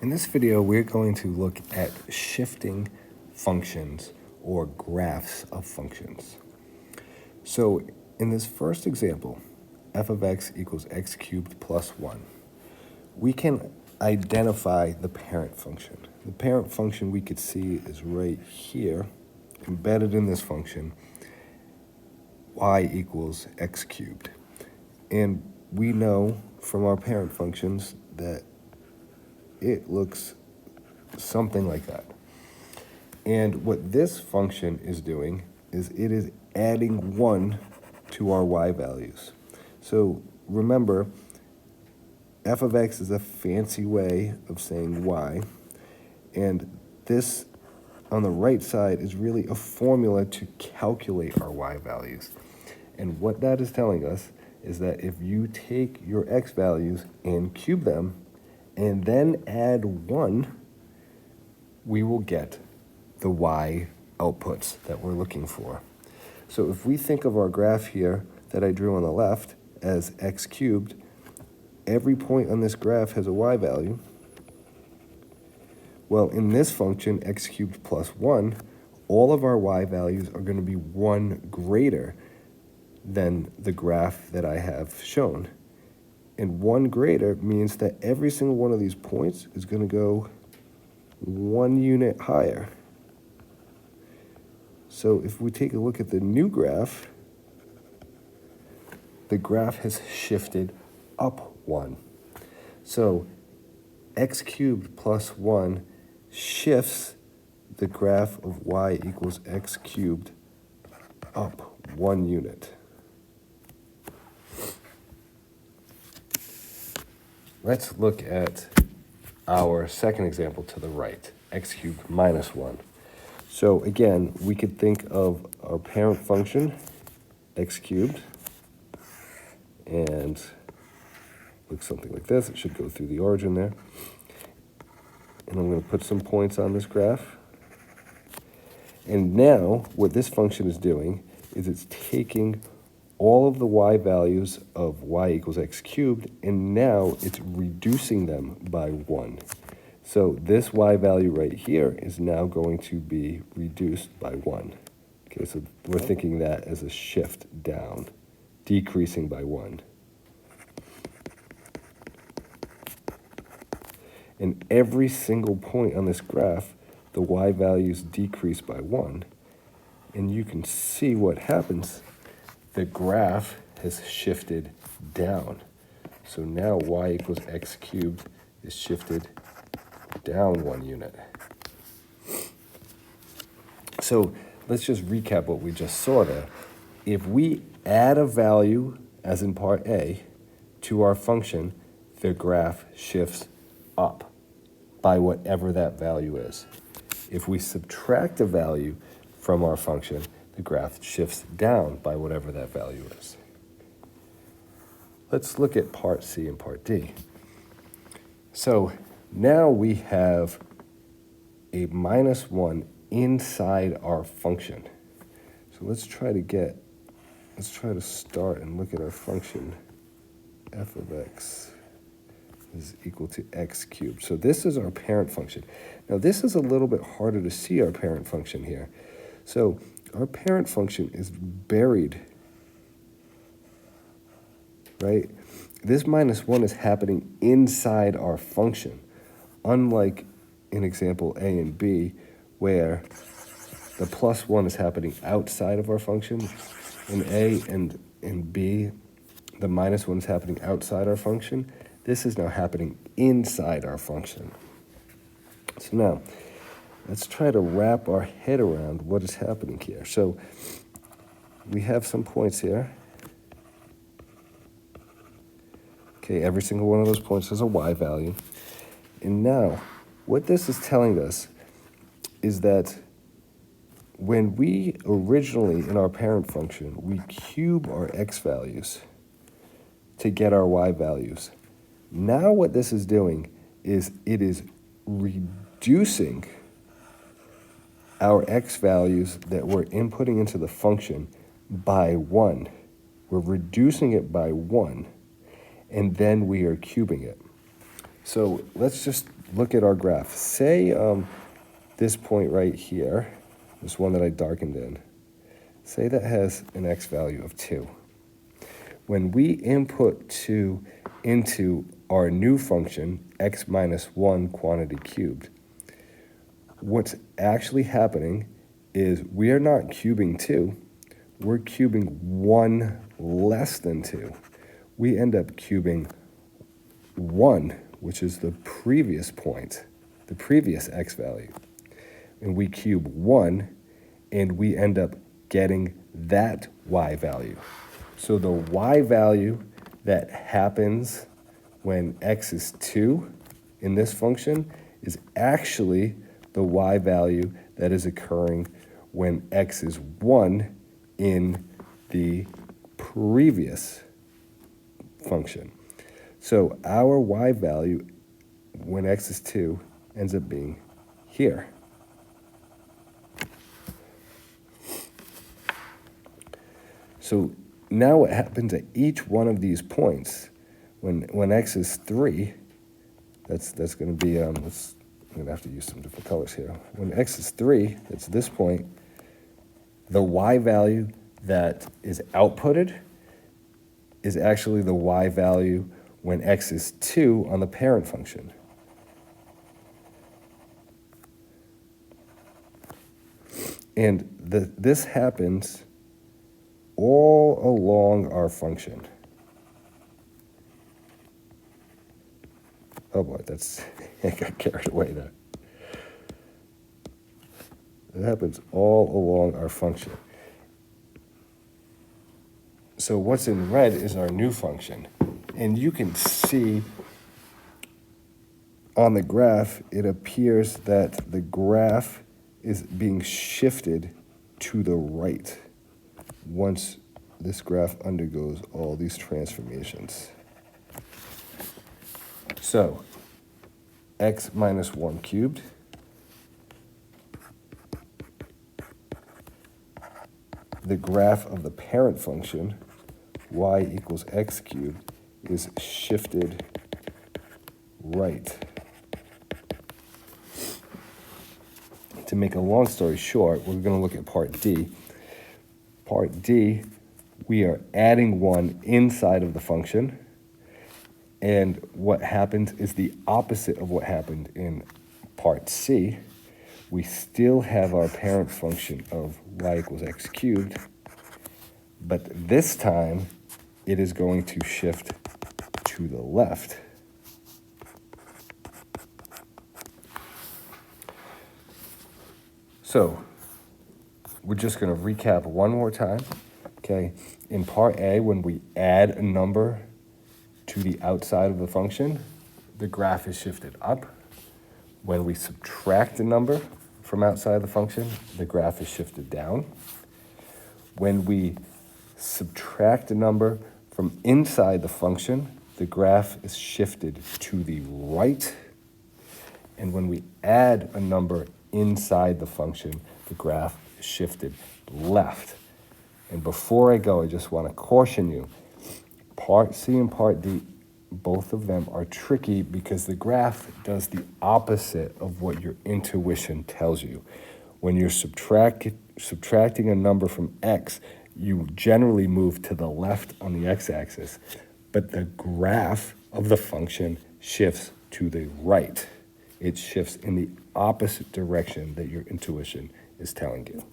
In this video, we're going to look at shifting functions or graphs of functions. So in this first example, f of x equals x cubed plus 1, we can identify the parent function. The parent function we could see is right here, embedded in this function, y equals x cubed. And we know from our parent functions that it looks something like that. And what this function is doing is it is adding 1 to our y values. So remember, f of x is a fancy way of saying y, and this on the right side is really a formula to calculate our y values. And what that is telling us is that if you take your x values and cube them and then add 1, we will get the y outputs that we're looking for. So if we think of our graph here that I drew on the left as x cubed, every point on this graph has a y value. Well, in this function, x cubed plus 1, all of our y values are going to be 1 greater than the graph that I have shown. And 1 greater means that every single one of these points is going to go 1 unit higher. So if we take a look at the new graph, the graph has shifted up 1. So x cubed plus 1 shifts the graph of y equals x cubed up 1 unit. Let's look at our second example to the right, x cubed minus 1. So again, we could think of our parent function, x cubed, and looks something like this. It should go through the origin there. And I'm going to put some points on this graph. And now what this function is doing is it's taking all of the y values of y equals x cubed, and now it's reducing them by 1. So this y value right here is now going to be reduced by 1. Okay, so we're thinking that as a shift down, decreasing by 1. And every single point on this graph, the y values decrease by 1. And you can see what happens. The graph has shifted down. So now y equals x cubed is shifted down 1 unit. So let's just recap what we just saw there. If we add a value, as in part A, to our function, the graph shifts up by whatever that value is. If we subtract a value from our function, the graph shifts down by whatever that value is. Let's look at part C and part D. So now we have a minus 1 inside our function. So let's try to start and look at our function. F of x is equal to x cubed. So this is our parent function. Now this is a little bit harder to see our parent function here. So our parent function is buried, right? This minus 1 is happening inside our function, unlike in example A and B, where the plus 1 is happening outside of our function. In A and in B, the minus 1 is happening outside our function. This is now happening inside our function. So now, let's try to wrap our head around what is happening here. So we have some points here. Okay, every single one of those points has a y value. And now, what this is telling us is that when we originally, in our parent function, we cube our x values to get our y values. Now what this is doing is it is reducing our x values that we're inputting into the function by 1. We're reducing it by 1, and then we are cubing it. So let's just look at our graph. Say this point right here, this one that I darkened in, say that has an x value of 2. When we input 2 into our new function, x minus 1 quantity cubed, what's actually happening is we are not cubing 2, we're cubing 1 less than 2. We end up cubing 1, which is the previous point, the previous x value. And we cube 1, and we end up getting that y value. So the y value that happens when x is 2 in this function is actually the y value that is occurring when x is 1 in the previous function. So our y value when x is 2 ends up being here. So now what happens at each one of these points, when x is 3, that's going to be, I'm going to have to use some different colors here. When x is 3, that's this point, the y value that is outputted is actually the y value when x is 2 on the parent function. And this happens all along our function. Oh boy, I got carried away there. It happens all along our function. So what's in red is our new function. And you can see on the graph, it appears that the graph is being shifted to the right once this graph undergoes all these transformations. So x minus 1 cubed the graph of the parent function, y equals x cubed, is shifted right. To make a long story short, we're going to look at part D. Part D, we are adding 1 inside of the function, and what happens is the opposite of what happened in part C. We still have our parent function of y equals x cubed, but this time it is going to shift to the left. So we're just going to recap one more time. Okay, in part A, when we add a number to the outside of the function, the graph is shifted up. When we subtract a number from outside the function, the graph is shifted down. When we subtract a number from inside the function, the graph is shifted to the right. And when we add a number inside the function, the graph is shifted left. And before I go, I just want to caution you, part C and part D, both of them are tricky because the graph does the opposite of what your intuition tells you. When you're subtracting a number from x, you generally move to the left on the x-axis, but the graph of the function shifts to the right. It shifts in the opposite direction that your intuition is telling you.